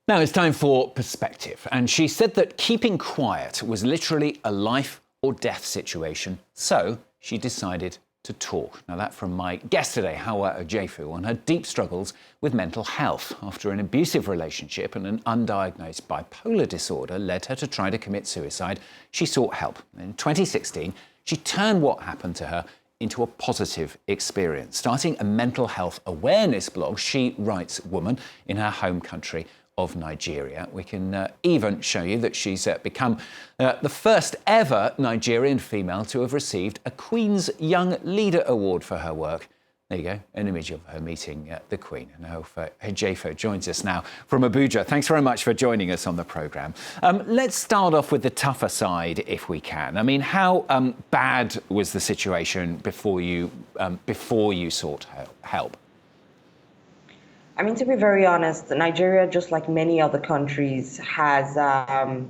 Now it's time for perspective. And she said that keeping quiet was literally a life or death situation. So she decided to talk. Now that from my guest today, Hauwa Ojeifo, on her deep struggles with mental health after an abusive relationship and an undiagnosed bipolar disorder led her to try to commit suicide. She sought help. In 2016, she turned what happened to her into a positive experience. Starting a mental health awareness blog, she writes woman in her home country of Nigeria. We can even show you that she's become the first ever Nigerian female to have received a Queen's Young Leader Award for her work. There you go, an image of her meeting the Queen. And Hauwa Ojeifo joins us now from Abuja. Thanks very much for joining us on the programme. Let's start off with the tougher side, if we can. I mean, how bad was the situation before you sought help? I mean, to be very honest, Nigeria, just like many other countries, has, a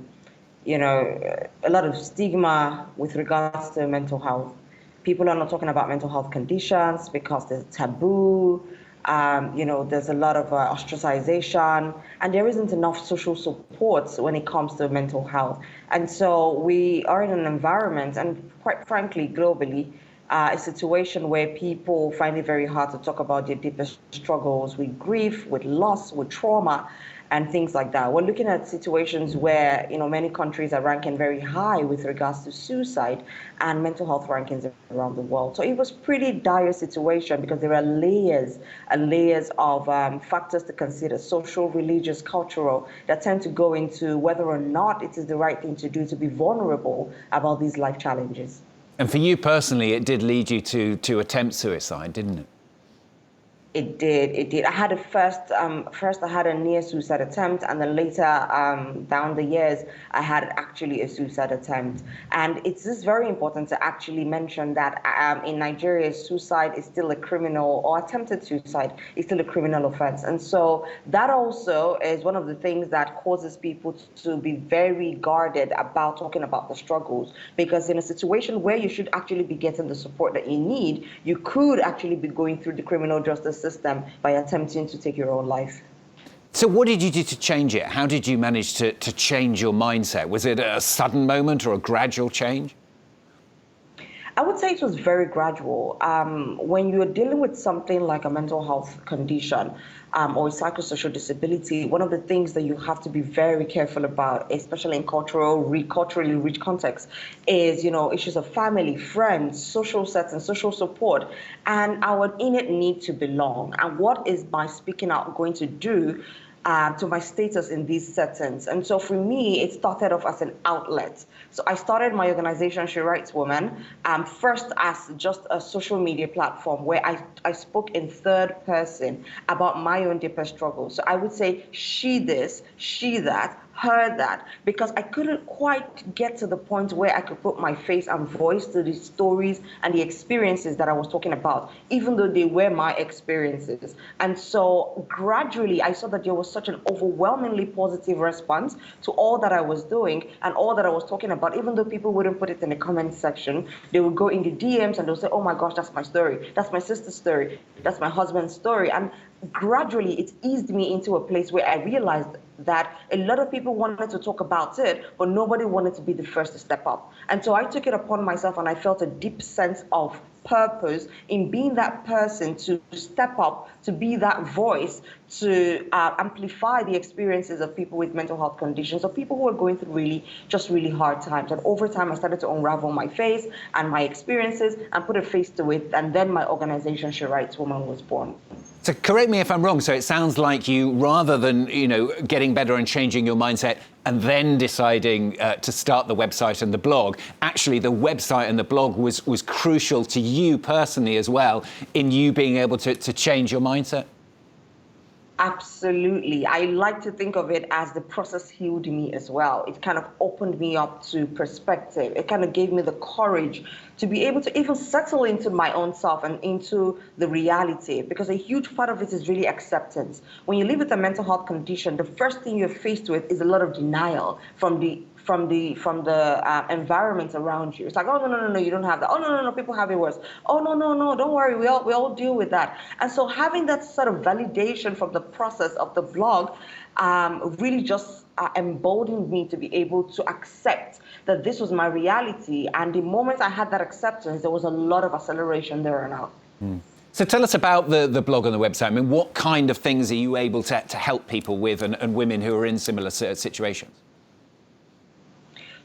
lot of stigma with regards to mental health. People are not talking about mental health conditions because there's taboo. There's a lot of ostracization, and there isn't enough social support when it comes to mental health. And so we are in an environment, and quite frankly, globally, a situation where people find it very hard to talk about their deepest struggles with grief, with loss, with trauma, and things like that. We're looking at situations where, many countries are ranking very high with regards to suicide and mental health rankings around the world. So it was pretty dire situation because there are layers and layers of factors to consider, social, religious, cultural, that tend to go into whether or not it is the right thing to do to be vulnerable about these life challenges. And for you personally, it did lead you to attempt suicide, didn't it? It did. I had first I had a near suicide attempt, and then later, down the years, I had actually a suicide attempt. And it's just very important to actually mention that in Nigeria, suicide is still a criminal, or attempted suicide is still a criminal offense. And so that also is one of the things that causes people to be very guarded about talking about the struggles, because in a situation where you should actually be getting the support that you need, you could actually be going through the criminal justice system by attempting to take your own life. So what did you do to change it? How did you manage to change your mindset? Was it a sudden moment or a gradual change? I would say it was very gradual. When you're dealing with something like a mental health condition or a psychosocial disability, one of the things that you have to be very careful about, especially in culturally rich contexts, is issues of family, friends, social sets, and social support, and our innate need to belong. And what is my speaking out going to do to my status in these settings? And so for me, it started off as an outlet. So I started my organization, She Writes Woman, first as just a social media platform where I spoke in third person about my own deeper struggles. So I would say she this, she that, her that, because I couldn't quite get to the point where I could put my face and voice to the stories and the experiences that I was talking about, even though they were my experiences. And so gradually I saw that there was such an overwhelmingly positive response to all that I was doing and all that I was talking about. Even though people wouldn't put it in the comment section, they would go in the DMs and they'll say, oh my gosh, that's my story, that's my sister's story, that's my husband's story. And gradually it eased me into a place where I realized that a lot of people wanted to talk about it, but nobody wanted to be the first to step up. And so I took it upon myself, and I felt a deep sense of purpose in being that person to step up, to be that voice, to amplify the experiences of people with mental health conditions, or people who are going through really hard times. And over time, I started to unravel my face and my experiences and put a face to it. And then my organization, She Writes Woman, was born. So correct me if I'm wrong. So it sounds like you, rather than, getting better and changing your mindset and then deciding to start the website and the blog, actually the website and the blog was crucial to you personally as well in you being able to change your mindset? Absolutely. I like to think of it as the process healed me as well. It kind of opened me up to perspective. It kind of gave me the courage to be able to even settle into my own self and into the reality, because a huge part of it is really acceptance. When you live with a mental health condition, the first thing you're faced with is a lot of denial from from the environment around you. It's like, oh no, you don't have that. Oh no, people have it worse. Oh no, don't worry, we all deal with that. And so having that sort of validation from the process of the blog really just emboldened me to be able to accept that this was my reality. And the moment I had that acceptance, there was a lot of acceleration there and out. So tell us about the blog and the website. I mean, what kind of things are you able to help people with and women who are in similar situations?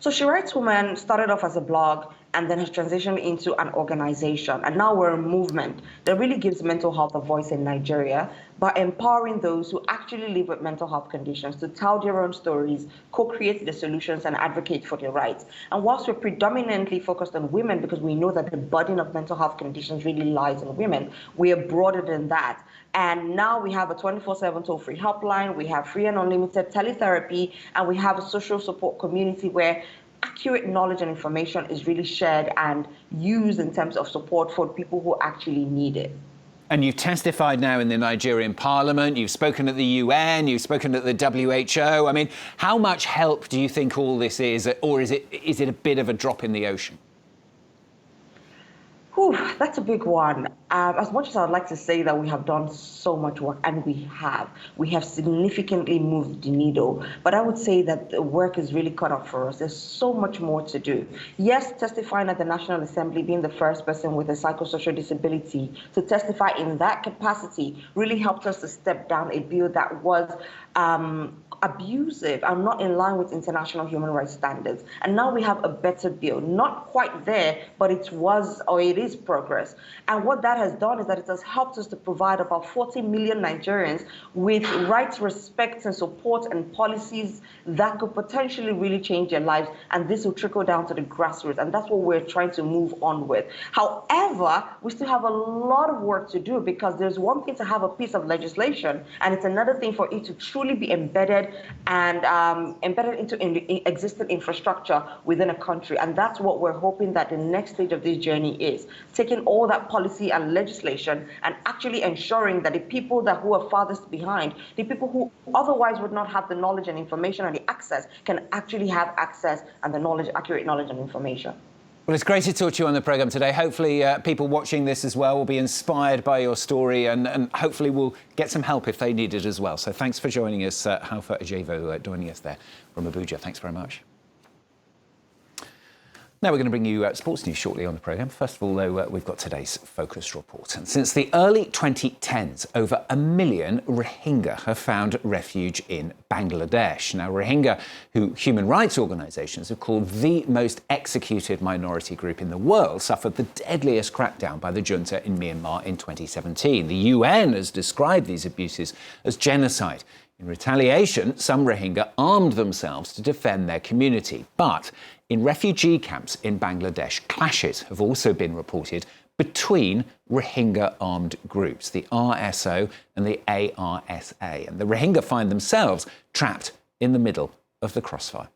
So She Writes Woman started off as a blog and then has transitioned into an organization. And now we're a movement that really gives mental health a voice in Nigeria by empowering those who actually live with mental health conditions to tell their own stories, co-create the solutions, and advocate for their rights. And whilst we're predominantly focused on women, because we know that the burden of mental health conditions really lies on women, we are broader than that. And now we have a 24/7 toll-free helpline, we have free and unlimited teletherapy, and we have a social support community where accurate knowledge and information is really shared and used in terms of support for people who actually need it. And you've testified now in the Nigerian parliament, you've spoken at the UN, you've spoken at the WHO. I mean, how much help do you think all this is, or is it a bit of a drop in the ocean? Whew, that's a big one. As much as I'd like to say that we have done so much work, and we have significantly moved the needle, but I would say that the work is really cut off for us. There's so much more to do. Yes, testifying at the National Assembly, being the first person with a psychosocial disability to testify in that capacity really helped us to step down a bill that was abusive and not in line with international human rights standards. And now we have a better bill, not quite there, but it is progress. And what that has done is that it has helped us to provide about 40 million Nigerians with rights, respect, and support and policies that could potentially really change their lives. And this will trickle down to the grassroots. And that's what we're trying to move on with. However, we still have a lot of work to do, because there's one thing to have a piece of legislation, and it's another thing for it to truly be embedded and embedded into existing infrastructure within a country. And that's what we're hoping that the next stage of this journey is, taking all that policy and legislation and actually ensuring that the people who are farthest behind, the people who otherwise would not have the knowledge and information and the access, can actually have access and the knowledge, accurate knowledge and information. Well, it's great to talk to you on the programme today. Hopefully people watching this as well will be inspired by your story and hopefully will get some help if they need it as well. So thanks for joining us, Hauwa Ojeifo, joining us there from Abuja. Thanks very much. Now we're going to bring you sports news shortly on the programme. First of all, though, we've got today's Focus Report. And since the early 2010s, over 1 million Rohingya have found refuge in Bangladesh. Now, Rohingya, who human rights organisations have called the most executed minority group in the world, suffered the deadliest crackdown by the junta in Myanmar in 2017. The UN has described these abuses as genocide. In retaliation, some Rohingya armed themselves to defend their community. But in refugee camps in Bangladesh, clashes have also been reported between Rohingya armed groups, the RSO and the ARSA. And the Rohingya find themselves trapped in the middle of the crossfire.